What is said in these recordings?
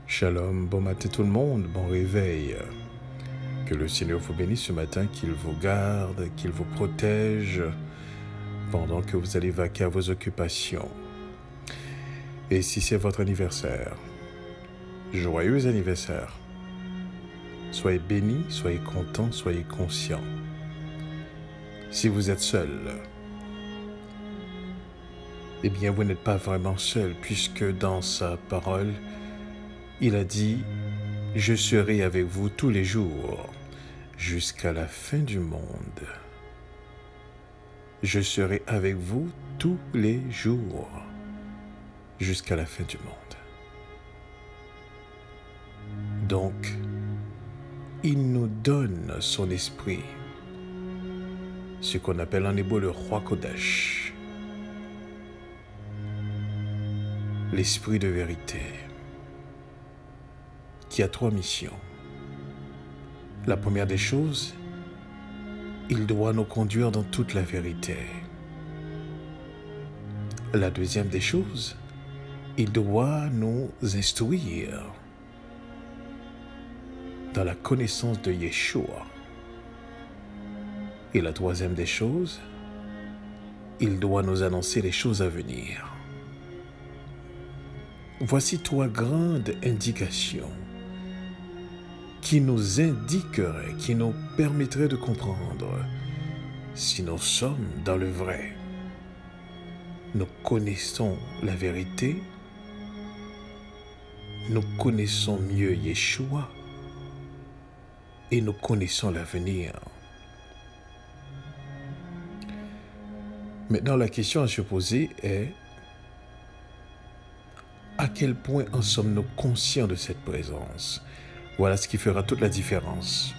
Shalom, bon matin tout le monde, bon réveil. Que le Seigneur vous bénisse ce matin, qu'il vous garde, qu'il vous protège pendant que vous allez vaquer à vos occupations. Et si c'est votre anniversaire, joyeux anniversaire. Soyez bénis, soyez contents, soyez conscients. Si vous êtes seul, eh bien vous n'êtes pas vraiment seul, puisque dans sa parole, il a dit « Je serai avec vous tous les jours, jusqu'à la fin du monde. » Je serai avec vous tous les jours, jusqu'à la fin du monde. Donc, il nous donne son esprit, ce qu'on appelle en hébreu le Roi Kodesh, l'esprit de vérité, qui a 3 missions. La première des choses, il doit nous conduire dans toute la vérité. La deuxième des choses, il doit nous instruire dans la connaissance de Yeshua. Et la troisième des choses, il doit nous annoncer les choses à venir. Voici 3 grandes indications qui nous indiqueraient, qui nous permettraient de comprendre si nous sommes dans le vrai. Nous connaissons la vérité, nous connaissons mieux Yeshua et nous connaissons l'avenir. Maintenant, la question à se poser est: à quel point en sommes-nous conscients de cette présence? Voilà ce qui fera toute la différence.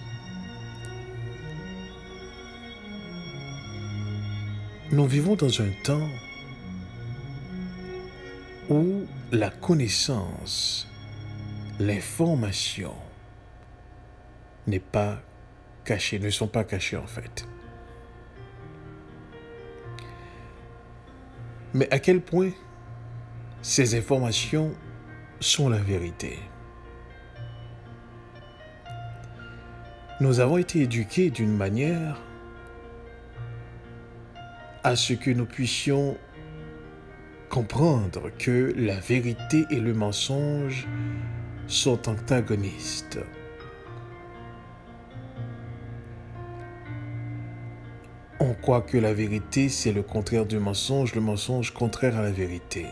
Nous vivons dans un temps où la connaissance, l'information ne sont pas cachées en fait. Mais à quel point ces informations sont la vérité? Nous avons été éduqués d'une manière à ce que nous puissions comprendre que la vérité et le mensonge sont antagonistes. On croit que la vérité, c'est le contraire du mensonge, le mensonge contraire à la vérité.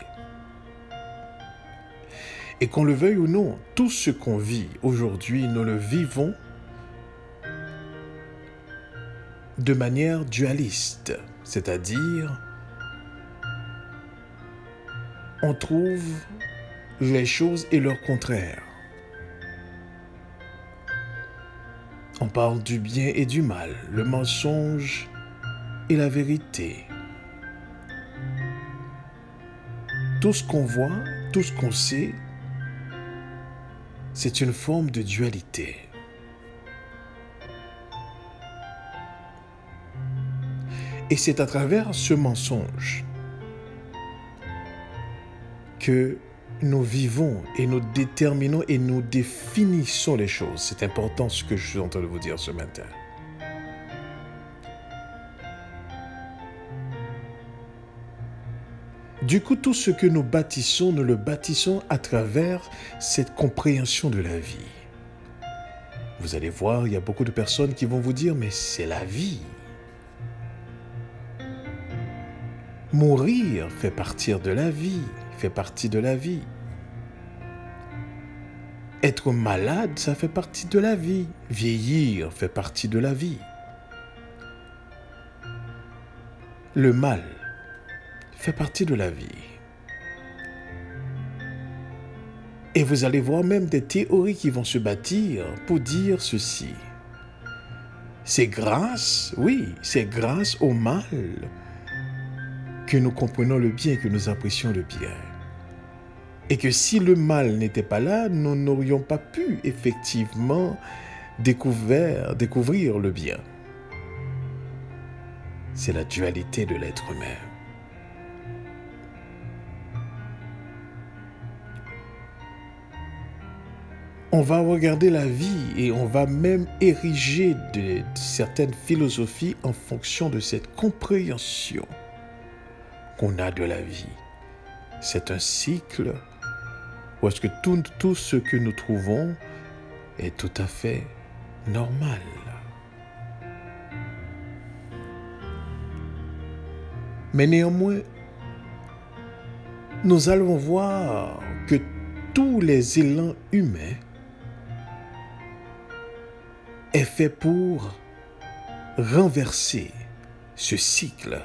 Et qu'on le veuille ou non, tout ce qu'on vit aujourd'hui, nous le vivons de manière dualiste, c'est-à-dire on trouve les choses et leur contraire. On parle du bien et du mal, le mensonge et la vérité. Tout ce qu'on voit, tout ce qu'on sait, c'est une forme de dualité. Et c'est à travers ce mensonge que nous vivons et nous déterminons et nous définissons les choses. C'est important ce que je suis en train de vous dire ce matin. Du coup, tout ce que nous bâtissons, nous le bâtissons à travers cette compréhension de la vie. Vous allez voir, il y a beaucoup de personnes qui vont vous dire « mais c'est la vie ». Mourir fait partie de la vie, fait partie de la vie. Être malade, ça fait partie de la vie. Vieillir fait partie de la vie. Le mal fait partie de la vie. Et vous allez voir même des théories qui vont se bâtir pour dire ceci. C'est grâce, oui, c'est grâce au mal que nous comprenons le bien et que nous apprécions le bien. Et que si le mal n'était pas là, nous n'aurions pas pu effectivement découvrir le bien. C'est la dualité de l'être humain. On va regarder la vie et on va même ériger de certaines philosophies en fonction de cette compréhension qu'on a de la vie. C'est un cycle où est-ce que tout ce que nous trouvons est tout à fait normal. Mais néanmoins, nous allons voir que tous les élans humains est fait pour renverser ce cycle.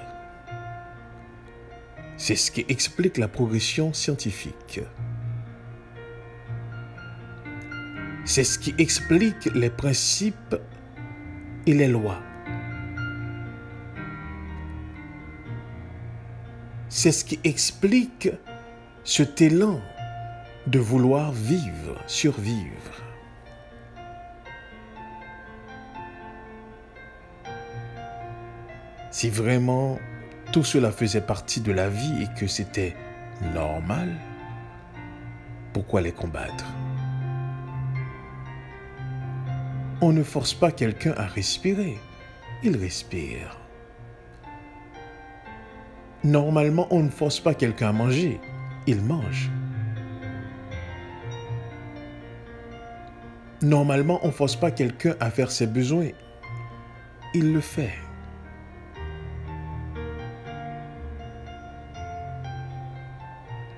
C'est ce qui explique la progression scientifique. C'est ce qui explique les principes et les lois. C'est ce qui explique cet élan de vouloir vivre, survivre. Si vraiment tout cela faisait partie de la vie et que c'était normal, pourquoi les combattre? On ne force pas quelqu'un à respirer, il respire. Normalement, on ne force pas quelqu'un à manger, il mange. Normalement, on ne force pas quelqu'un à faire ses besoins, il le fait.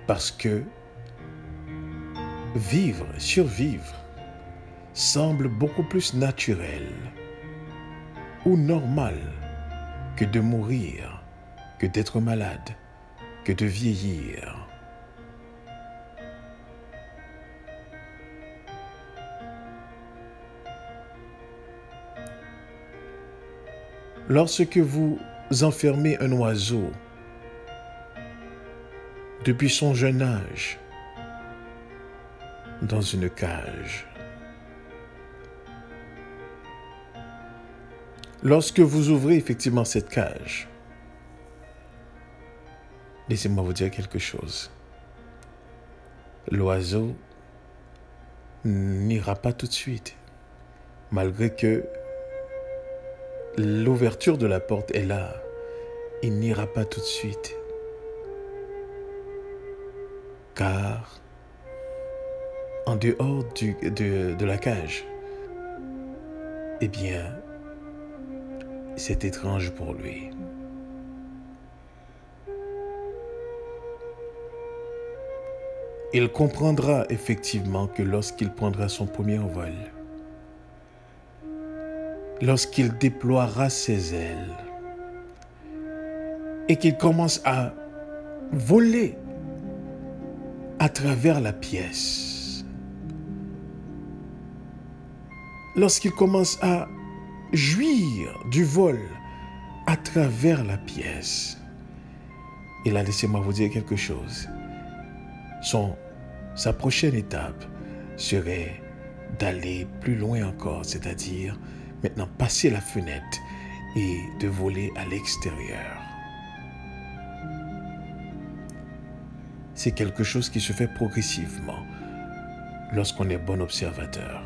Parce que vivre, survivre, semble beaucoup plus naturel ou normal que de mourir, que d'être malade, que de vieillir. Lorsque vous enfermez un oiseau depuis son jeune âge dans une cage, lorsque vous ouvrez effectivement cette cage, laissez-moi vous dire quelque chose. L'oiseau n'ira pas tout de suite, malgré que l'ouverture de la porte est là. Il n'ira pas tout de suite. Car en dehors de la cage, eh bien, c'est étrange pour lui. Il comprendra effectivement que lorsqu'il prendra son premier envol, lorsqu'il déploiera ses ailes et qu'il commence à voler à travers la pièce, lorsqu'il commence à jouir du vol à travers la pièce, et là, laissez-moi vous dire quelque chose. Sa prochaine étape serait d'aller plus loin encore, c'est-à-dire maintenant passer la fenêtre et de voler à l'extérieur. C'est quelque chose qui se fait progressivement lorsqu'on est bon observateur.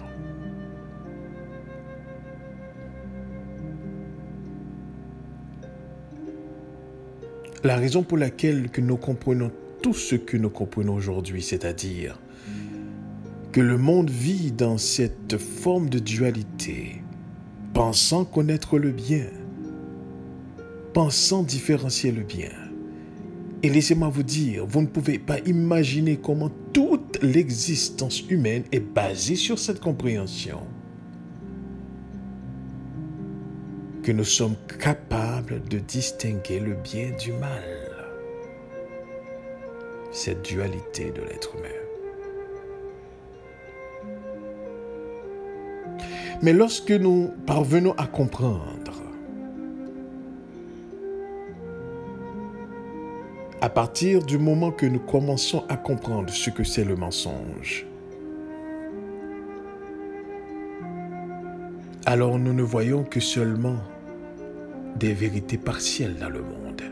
La raison pour laquelle que nous comprenons tout ce que nous comprenons aujourd'hui, c'est-à-dire que le monde vit dans cette forme de dualité, pensant connaître le bien, pensant différencier le bien. Et laissez-moi vous dire, vous ne pouvez pas imaginer comment toute l'existence humaine est basée sur cette compréhension. Que nous sommes capables de distinguer le bien du mal. Cette dualité de l'être humain. Mais lorsque nous parvenons à comprendre, à partir du moment que nous commençons à comprendre ce que c'est le mensonge, alors nous ne voyons que seulement des vérités partielles dans le monde.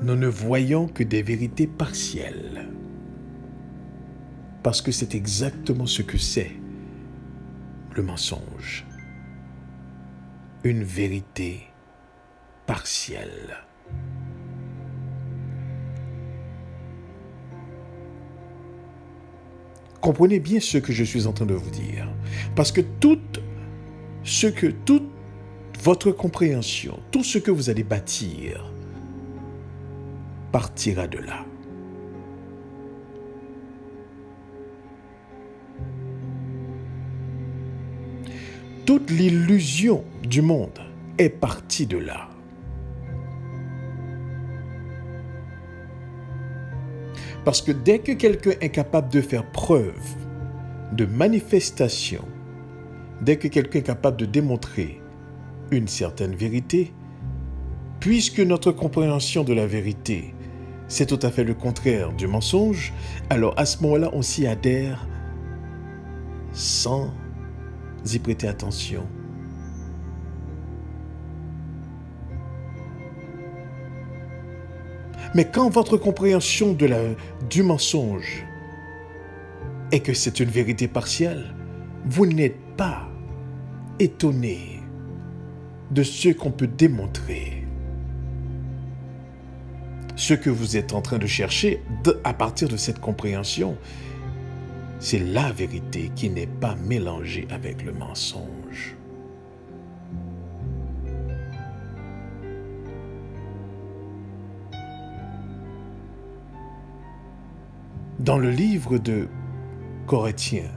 Nous ne voyons que des vérités partielles. Parce que c'est exactement ce que c'est, le mensonge. Une vérité partielle. Comprenez bien ce que je suis en train de vous dire. Parce que toute votre compréhension, tout ce que vous allez bâtir, partira de là. Toute l'illusion du monde est partie de là. Parce que dès que quelqu'un est capable de faire preuve de manifestation, dès que quelqu'un est capable de démontrer une certaine vérité, puisque notre compréhension de la vérité, c'est tout à fait le contraire du mensonge, alors à ce moment-là, on s'y adhère sans y prêter attention. Mais quand votre compréhension du mensonge est que c'est une vérité partielle, vous n'êtes pas étonné de ce qu'on peut démontrer. Ce que vous êtes en train de chercher à partir de cette compréhension, c'est la vérité qui n'est pas mélangée avec le mensonge. Dans le livre de Corinthiens,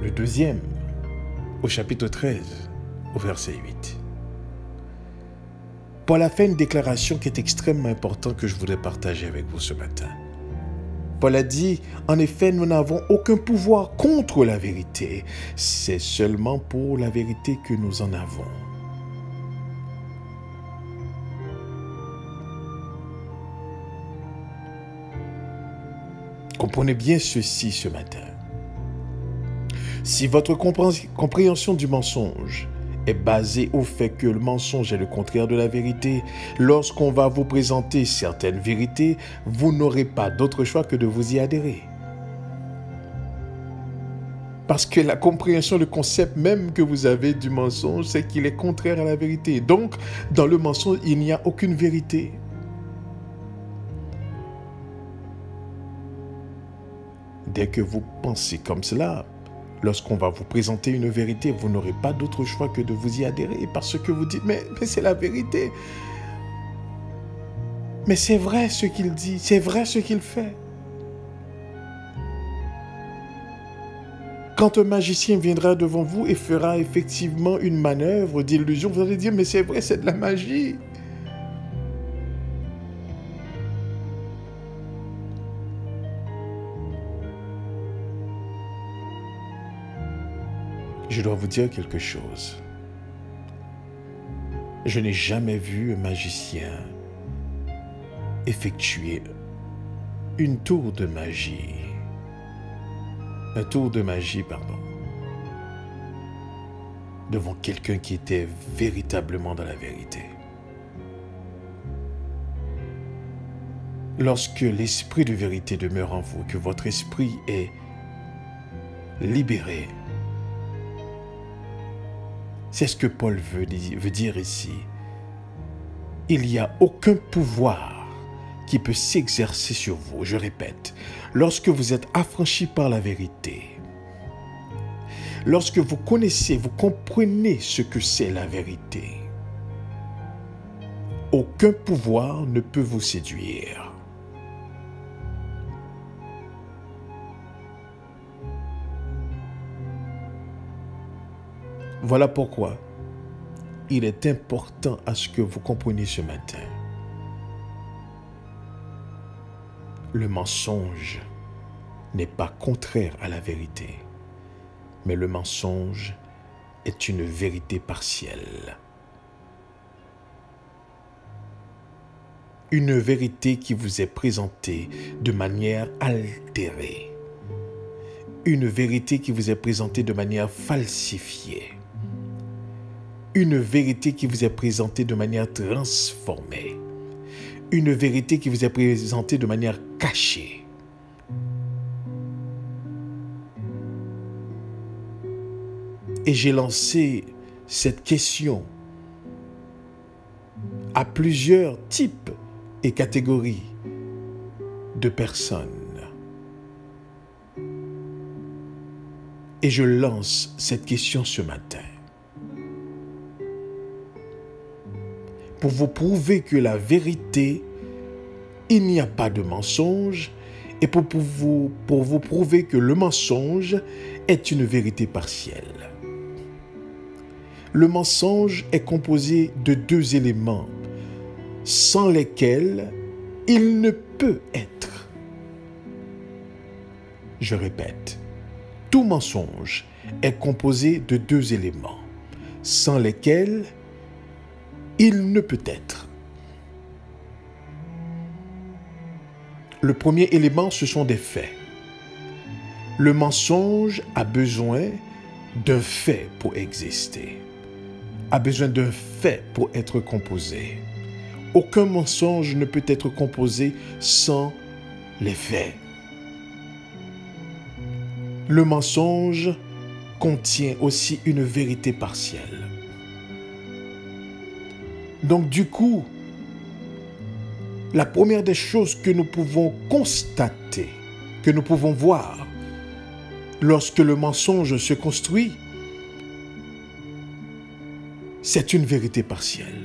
le 2e, au chapitre 13, au verset 8, Paul a fait une déclaration qui est extrêmement importante que je voudrais partager avec vous ce matin. Paul a dit, en effet, nous n'avons aucun pouvoir contre la vérité. C'est seulement pour la vérité que nous en avons. Comprenez bien ceci ce matin. Si votre compréhension du mensonge est basée au fait que le mensonge est le contraire de la vérité, lorsqu'on va vous présenter certaines vérités, vous n'aurez pas d'autre choix que de vous y adhérer. Parce que la compréhension, le concept même que vous avez du mensonge, c'est qu'il est contraire à la vérité. Donc, dans le mensonge, il n'y a aucune vérité. Dès que vous pensez comme cela, lorsqu'on va vous présenter une vérité, vous n'aurez pas d'autre choix que de vous y adhérer parce que vous dites, mais c'est la vérité. Mais c'est vrai ce qu'il dit, c'est vrai ce qu'il fait. Quand un magicien viendra devant vous et fera effectivement une manœuvre d'illusion, vous allez dire, mais c'est vrai, c'est de la magie. Je dois vous dire quelque chose. Je n'ai jamais vu un magicien effectuer une tour de magie. Un tour de magie, pardon. Devant quelqu'un qui était véritablement dans la vérité. Lorsque l'esprit de vérité demeure en vous, que votre esprit est libéré, c'est ce que Paul veut dire ici. Il n'y a aucun pouvoir qui peut s'exercer sur vous. Je répète, lorsque vous êtes affranchi par la vérité, lorsque vous connaissez, vous comprenez ce que c'est la vérité, aucun pouvoir ne peut vous séduire. Voilà pourquoi il est important à ce que vous compreniez ce matin. Le mensonge n'est pas contraire à la vérité, mais le mensonge est une vérité partielle. Une vérité qui vous est présentée de manière altérée. Une vérité qui vous est présentée de manière falsifiée. Une vérité qui vous est présentée de manière transformée. Une vérité qui vous est présentée de manière cachée. Et j'ai lancé cette question à plusieurs types et catégories de personnes. Et je lance cette question ce matin pour vous prouver que la vérité, il n'y a pas de mensonge, et pour vous prouver que le mensonge est une vérité partielle. Le mensonge est composé de deux éléments sans lesquels il ne peut être. Je répète, tout mensonge est composé de deux éléments sans lesquels il ne peut être. Le premier élément, ce sont des faits. Le mensonge a besoin d'un fait pour exister, a besoin d'un fait pour être composé. Aucun mensonge ne peut être composé sans les faits. Le mensonge contient aussi une vérité partielle. Donc du coup, la première des choses que nous pouvons constater, que nous pouvons voir, lorsque le mensonge se construit, c'est une vérité partielle.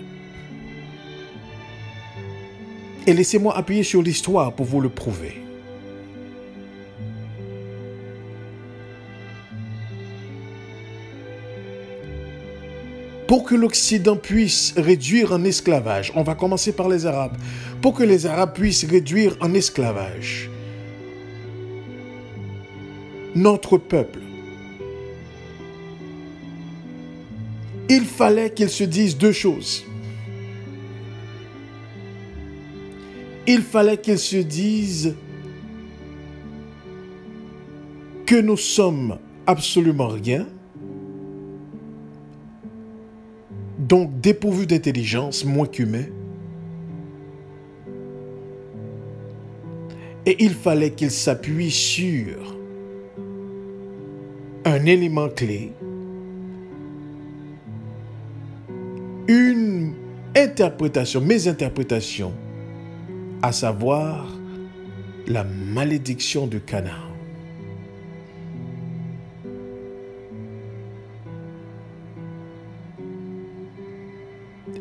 Et laissez-moi appuyer sur l'histoire pour vous le prouver. Pour que l'Occident puisse réduire en esclavage, on va commencer par les Arabes, pour que les Arabes puissent réduire en esclavage notre peuple, il fallait qu'ils se disent deux choses. Il fallait qu'ils se disent que nous sommes absolument rien, donc dépourvus d'intelligence, moins qu'humains. Et il fallait qu'ils s'appuient sur un élément clé, une interprétation, mes interprétations, à savoir la malédiction de Canaan.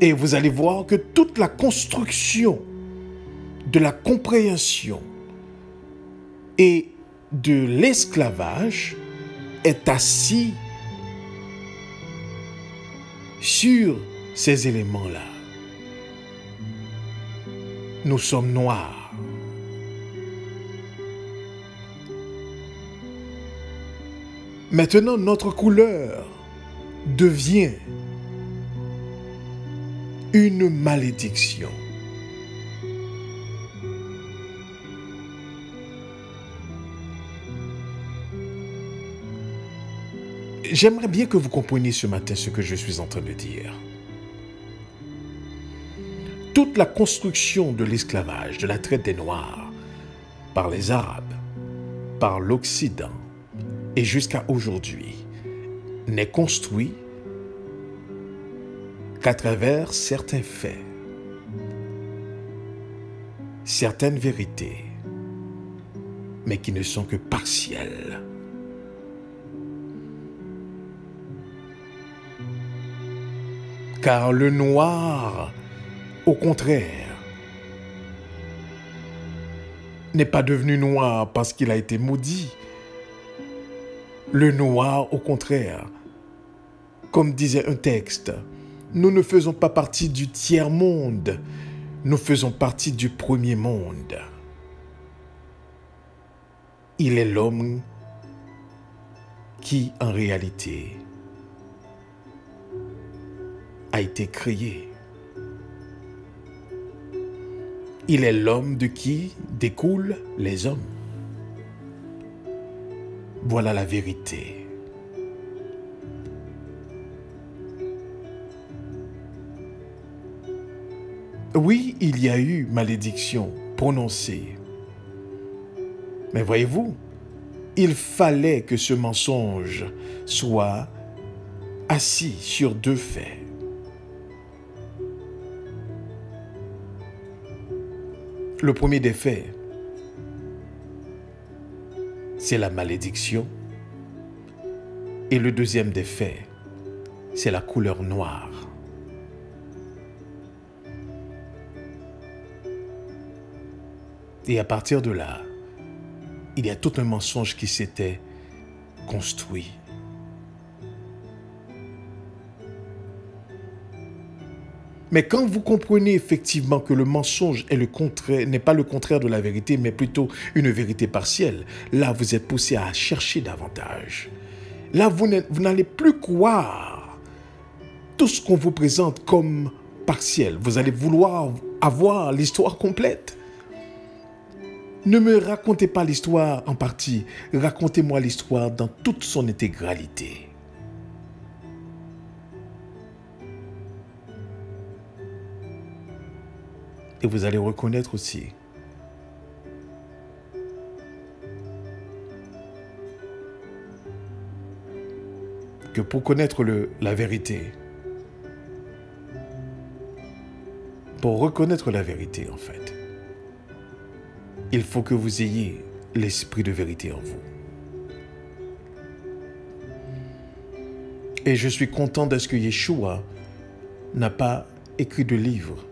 Et vous allez voir que toute la construction de la compréhension et de l'esclavage est assise sur ces éléments-là. Nous sommes noirs. Maintenant, notre couleur devient une malédiction. J'aimerais bien que vous compreniez ce matin ce que je suis en train de dire. Toute la construction de l'esclavage, de la traite des Noirs, par les Arabes, par l'Occident, et jusqu'à aujourd'hui, n'est construite qu'à travers certains faits, certaines vérités, mais qui ne sont que partielles. Car le noir, au contraire, n'est pas devenu noir parce qu'il a été maudit. Le noir, au contraire, comme disait un texte, nous ne faisons pas partie du tiers-monde, nous faisons partie du premier monde. Il est l'homme qui, en réalité, a été créé. Il est l'homme de qui découlent les hommes. Voilà la vérité. Oui, il y a eu malédiction prononcée. Mais voyez-vous, il fallait que ce mensonge soit assis sur deux faits. Le premier des faits, c'est la malédiction. Et le deuxième des faits, c'est la couleur noire. Et à partir de là, il y a tout un mensonge qui s'était construit. Mais quand vous comprenez effectivement que le mensonge est le contraire, n'est pas le contraire de la vérité, mais plutôt une vérité partielle, là vous êtes poussé à chercher davantage. Là vous n'allez plus croire tout ce qu'on vous présente comme partiel. Vous allez vouloir avoir l'histoire complète. Ne me racontez pas l'histoire en partie, racontez-moi l'histoire dans toute son intégralité. Et vous allez reconnaître aussi que pour connaître la vérité, pour reconnaître la vérité en fait, il faut que vous ayez l'esprit de vérité en vous. Et je suis content de ce que Yeshua n'a pas écrit de livre.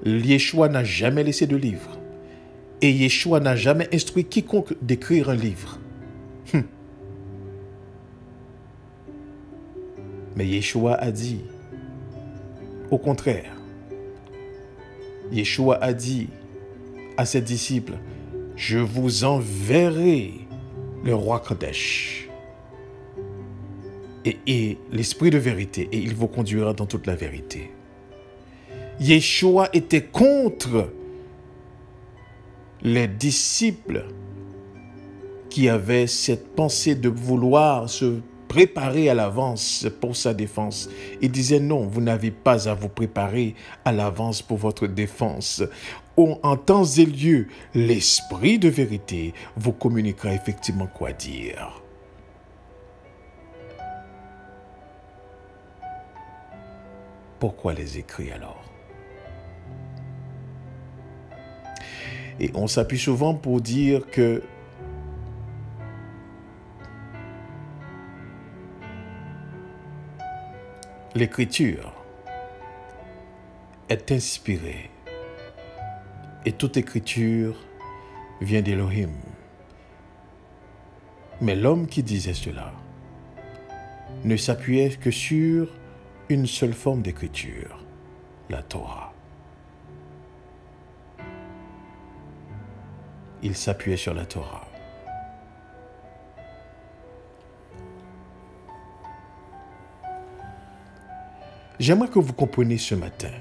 Yeshua n'a jamais laissé de livre. Et Yeshua n'a jamais instruit quiconque d'écrire un livre. Mais Yeshua a dit, au contraire, Yeshua a dit à ses disciples, je vous enverrai le roi Kadesh et l'esprit de vérité, et il vous conduira dans toute la vérité. Yeshua était contre les disciples qui avaient cette pensée de vouloir se préparer à l'avance pour sa défense. Il disait non, vous n'avez pas à vous préparer à l'avance pour votre défense. En temps et lieu, l'esprit de vérité vous communiquera effectivement quoi dire. Pourquoi les écrits alors? Et on s'appuie souvent pour dire que l'écriture est inspirée et toute écriture vient d'Élohim. Mais l'homme qui disait cela ne s'appuyait que sur une seule forme d'écriture, la Torah. Il s'appuyait sur la Torah. J'aimerais que vous compreniez ce matin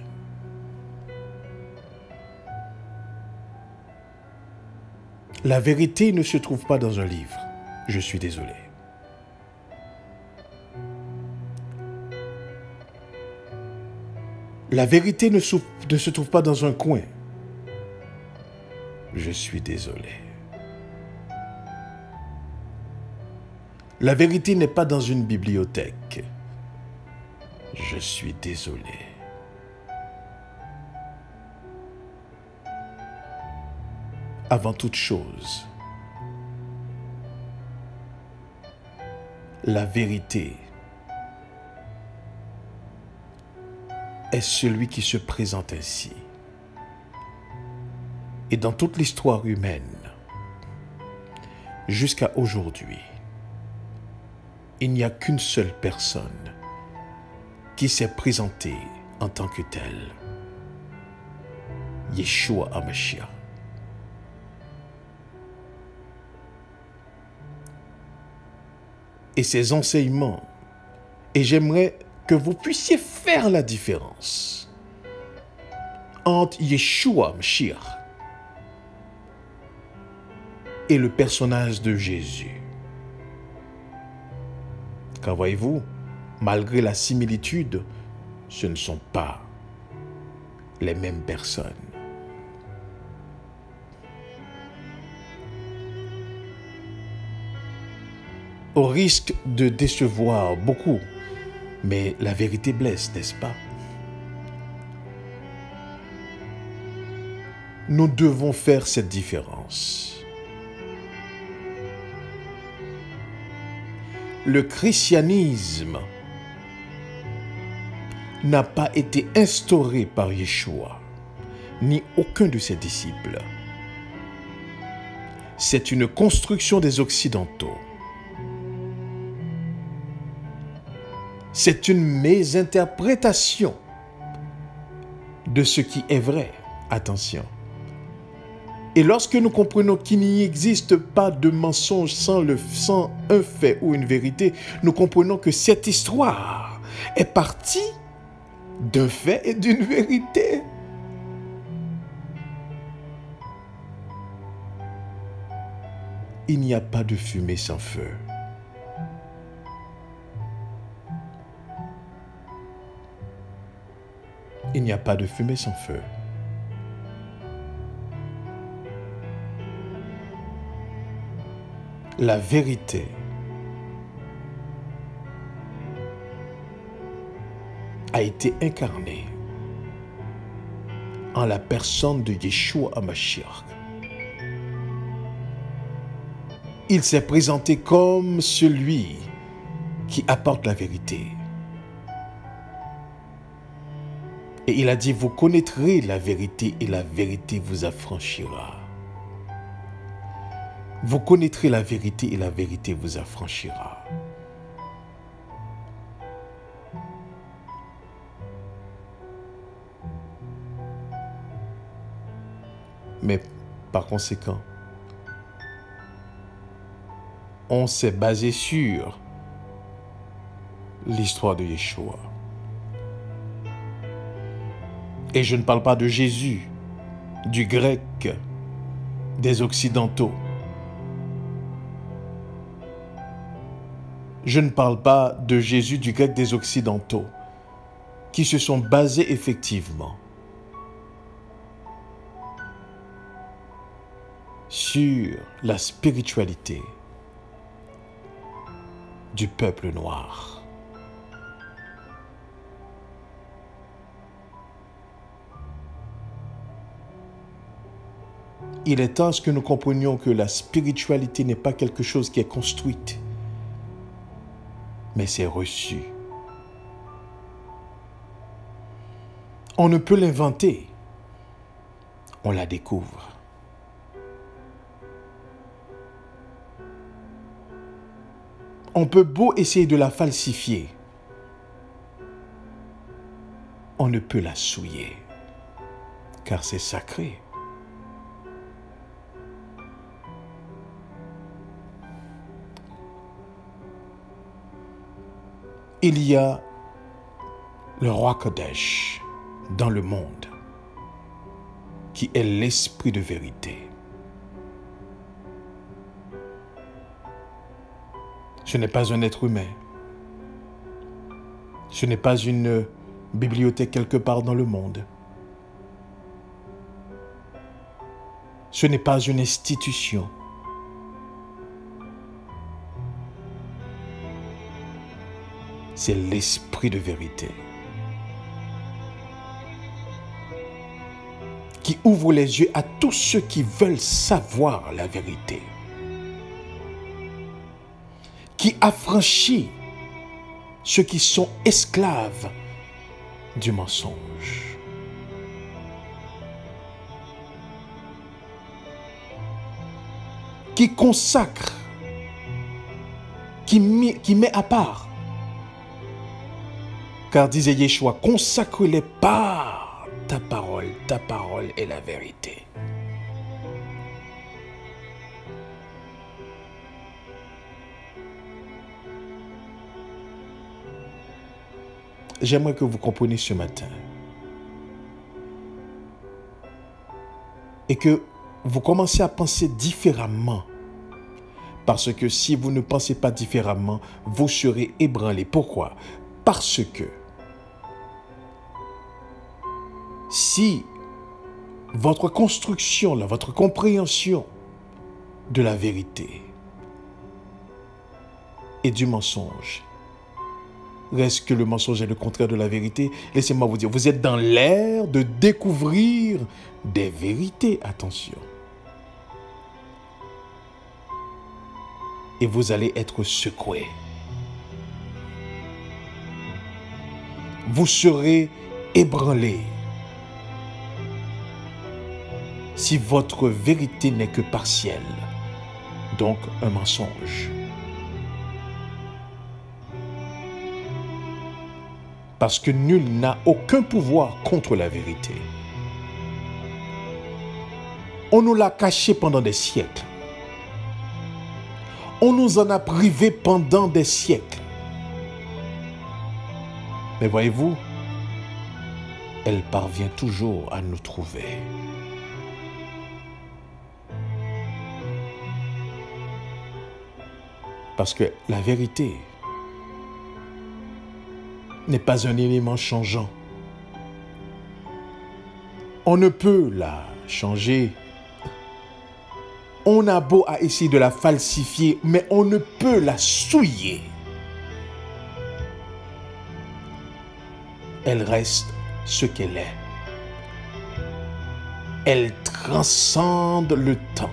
la vérité ne se trouve pas dans un livre. Je suis désolé. La vérité ne se trouve pas dans un coin. Je suis désolé. La vérité n'est pas dans une bibliothèque. Je suis désolé. Avant toute chose, la vérité est celui qui se présente ainsi. Et dans toute l'histoire humaine, jusqu'à aujourd'hui, il n'y a qu'une seule personne qui s'est présentée en tant que telle. Yeshua HaMashiach. Et ses enseignements, et j'aimerais que vous puissiez faire la différence entre Yeshua HaMashiach et le personnage de Jésus. Car voyez-vous, malgré la similitude, ce ne sont pas les mêmes personnes. Au risque de décevoir beaucoup, Mais la vérité blesse, n'est-ce pas? Nous devons faire cette différence. Le christianisme n'a pas été instauré par Yeshua, ni aucun de ses disciples. C'est une construction des Occidentaux. C'est une mésinterprétation de ce qui est vrai. Attention. Et lorsque nous comprenons qu'il n'y existe pas de mensonge sans un fait ou une vérité, nous comprenons que cette histoire est partie d'un fait et d'une vérité. Il n'y a pas de fumée sans feu. Il n'y a pas de fumée sans feu. La vérité a été incarnée en la personne de Yeshua HaMashiach. Il s'est présenté comme celui qui apporte la vérité. Et il a dit, vous connaîtrez la vérité et la vérité vous affranchira. Vous connaîtrez la vérité et la vérité vous affranchira. Mais par conséquent, on s'est basé sur l'histoire de Yeshua. Et je ne parle pas de Jésus, du grec, des Occidentaux. Je ne parle pas de Jésus, du grec, des Occidentaux, qui se sont basés effectivement sur la spiritualité du peuple noir. Il est temps à ce que nous comprenions que la spiritualité n'est pas quelque chose qui est construite, mais c'est reçu. On ne peut l'inventer, on la découvre. On peut beau essayer de la falsifier, on ne peut la souiller, car c'est sacré. Il y a le roi Kodesh dans le monde qui est l'esprit de vérité. Ce n'est pas un être humain. Ce n'est pas une bibliothèque quelque part dans le monde. Ce n'est pas une institution. C'est l'esprit de vérité qui ouvre les yeux à tous ceux qui veulent savoir la vérité, qui affranchit ceux qui sont esclaves du mensonge. Qui consacre, qui met à part. Car disait Yeshua, consacre-les par ta parole est la vérité. J'aimerais que vous compreniez ce matin et que vous commencez à penser différemment. Parce que si vous ne pensez pas différemment, vous serez ébranlés. Pourquoi? Parce que si votre construction, votre compréhension de la vérité et du mensonge Reste que le mensonge est le contraire de la vérité. Laissez-moi vous dire, vous êtes dans l'ère de découvrir des vérités. Attention. Et vous allez être secoués. Vous serez ébranlés. Si votre vérité n'est que partielle, donc un mensonge. Parce que nul n'a aucun pouvoir contre la vérité. On nous l'a caché pendant des siècles. On nous en a privé pendant des siècles. Mais voyez-vous, elle parvient toujours à nous trouver. Parce que la vérité n'est pas un élément changeant. On ne peut la changer. On a beau à essayer de la falsifier, mais on ne peut la souiller. Elle reste ce qu'elle est. Elle transcende le temps.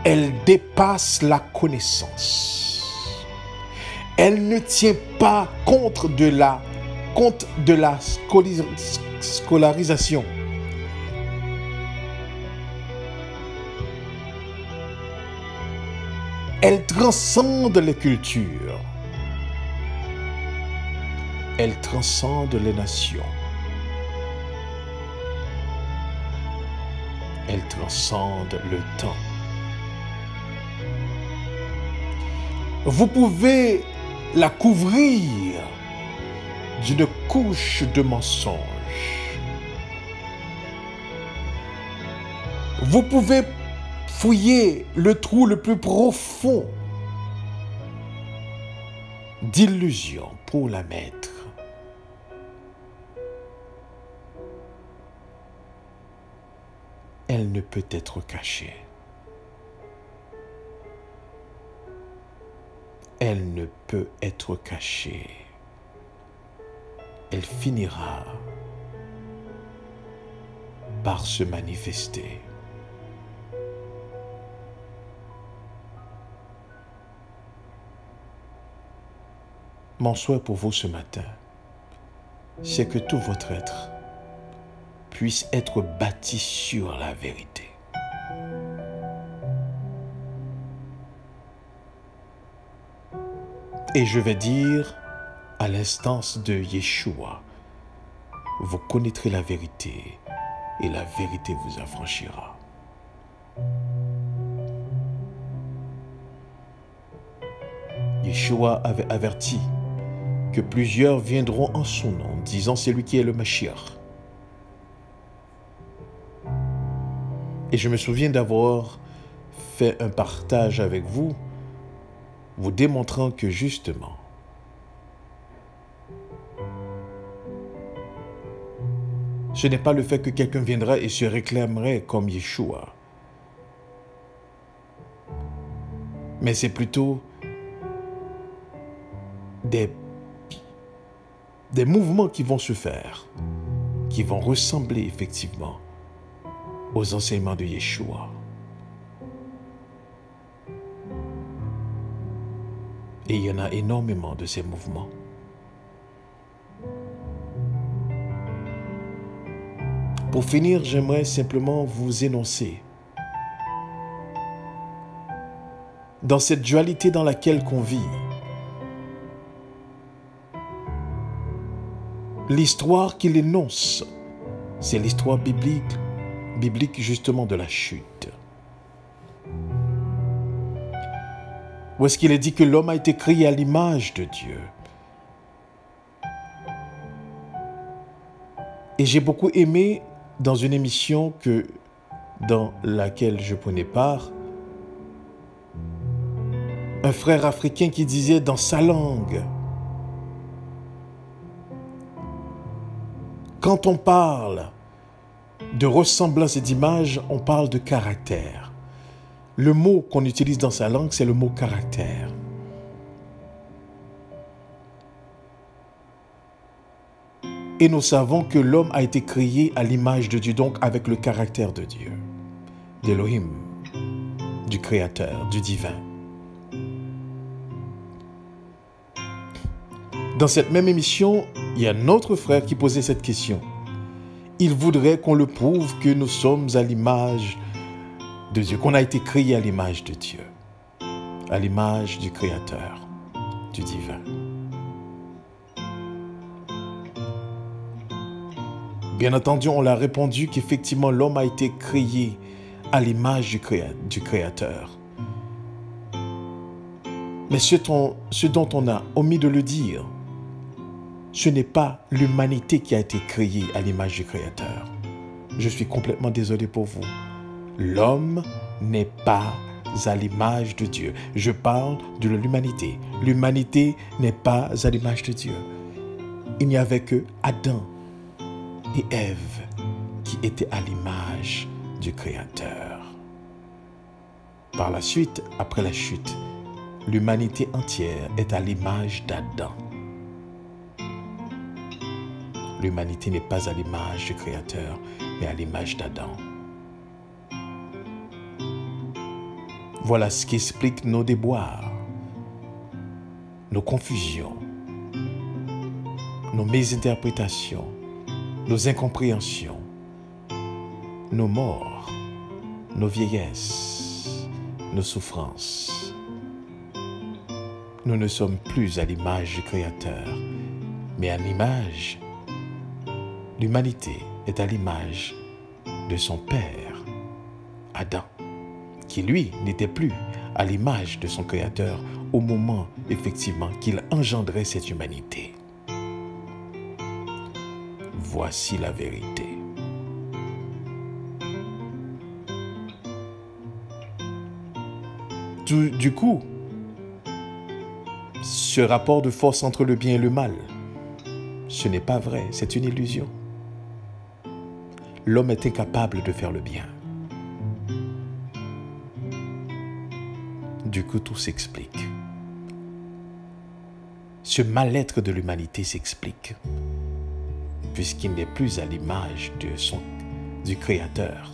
Elle dépasse la connaissance. Elle ne tient pas compte de la scolarisation. Elle transcende les cultures. Elle transcende les nations. Elle transcende le temps. Vous pouvez la couvrir d'une couche de mensonges. Vous pouvez fouiller le trou le plus profond d'illusions pour la mettre. Elle ne peut être cachée. Elle ne peut être cachée. Elle finira par se manifester. Mon souhait pour vous ce matin, c'est que tout votre être puisse être bâti sur la vérité. Et je vais dire, à l'instance de Yeshua, vous connaîtrez la vérité et la vérité vous affranchira. Yeshua avait averti que plusieurs viendront en son nom, disant c'est lui qui est le Mashiach. Et je me souviens d'avoir fait un partage avec vous, vous démontrant que justement, ce n'est pas le fait que quelqu'un viendra et se réclamerait comme Yeshua, mais c'est plutôt des mouvements qui vont se faire, qui vont ressembler effectivement aux enseignements de Yeshua. Et il y en a énormément de ces mouvements. Pour finir, j'aimerais simplement vous énoncer, dans cette dualité dans laquelle on vit, l'histoire qu'il énonce, c'est l'histoire biblique justement de la chute. Où est-ce qu'il est dit que l'homme a été créé à l'image de Dieu? Et j'ai beaucoup aimé dans une émission dans laquelle je prenais part, un frère africain qui disait dans sa langue, quand on parle de ressemblance et d'image, on parle de caractère. Le mot qu'on utilise dans sa langue, c'est le mot caractère. Et nous savons que l'homme a été créé à l'image de Dieu, donc avec le caractère de Dieu, d'Élohim, du Créateur, du divin. Dans cette même émission, il y a un autre frère qui posait cette question. Il voudrait qu'on le prouve que nous sommes à l'image de Dieu, qu'on a été créé à l'image de Dieu, à l'image du Créateur, du divin. Bien entendu, on l'a répondu qu'effectivement l'homme a été créé à l'image du Créateur. Mais ce dont on a omis de le dire, ce n'est pas l'humanité qui a été créée à l'image du Créateur. Je suis complètement désolé pour vous. L'homme n'est pas à l'image de Dieu. Je parle de l'humanité. L'humanité n'est pas à l'image de Dieu. Il n'y avait que Adam et Ève qui étaient à l'image du Créateur. Par la suite, après la chute, l'humanité entière est à l'image d'Adam. L'humanité n'est pas à l'image du Créateur, mais à l'image d'Adam. Voilà ce qui explique nos déboires, nos confusions, nos mésinterprétations, nos incompréhensions, nos morts, nos vieillesses, nos souffrances. Nous ne sommes plus à l'image du Créateur, mais à l'image. L'humanité est à l'image de son père, Adam, qui lui n'était plus à l'image de son Créateur au moment effectivement qu'il engendrait cette humanité. Voici la vérité. Du coup, ce rapport de force entre le bien et le mal, ce n'est pas vrai, c'est une illusion. L'homme est incapable de faire le bien. Du coup, tout s'explique. Ce mal-être de l'humanité s'explique, puisqu'il n'est plus à l'image du Créateur,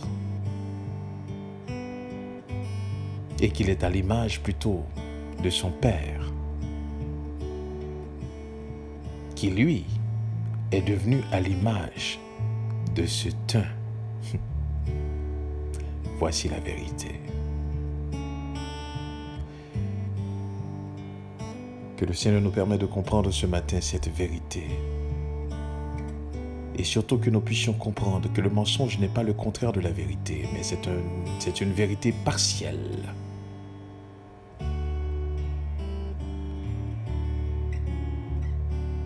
et qu'il est à l'image plutôt de son Père, qui lui est devenu à l'image de ce teint. Voici la vérité. Que le Seigneur nous permette de comprendre ce matin cette vérité. Et surtout que nous puissions comprendre que le mensonge n'est pas le contraire de la vérité, mais c'est une vérité partielle.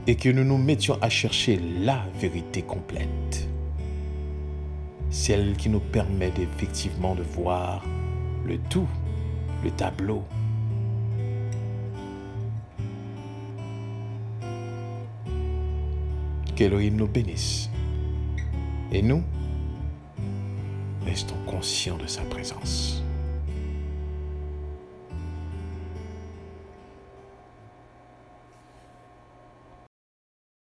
Et que nous nous mettions à chercher la vérité complète. Celle qui nous permet effectivement de voir le tout, le tableau. Qu'Élohim nous bénisse. Et nous, restons conscients de sa présence.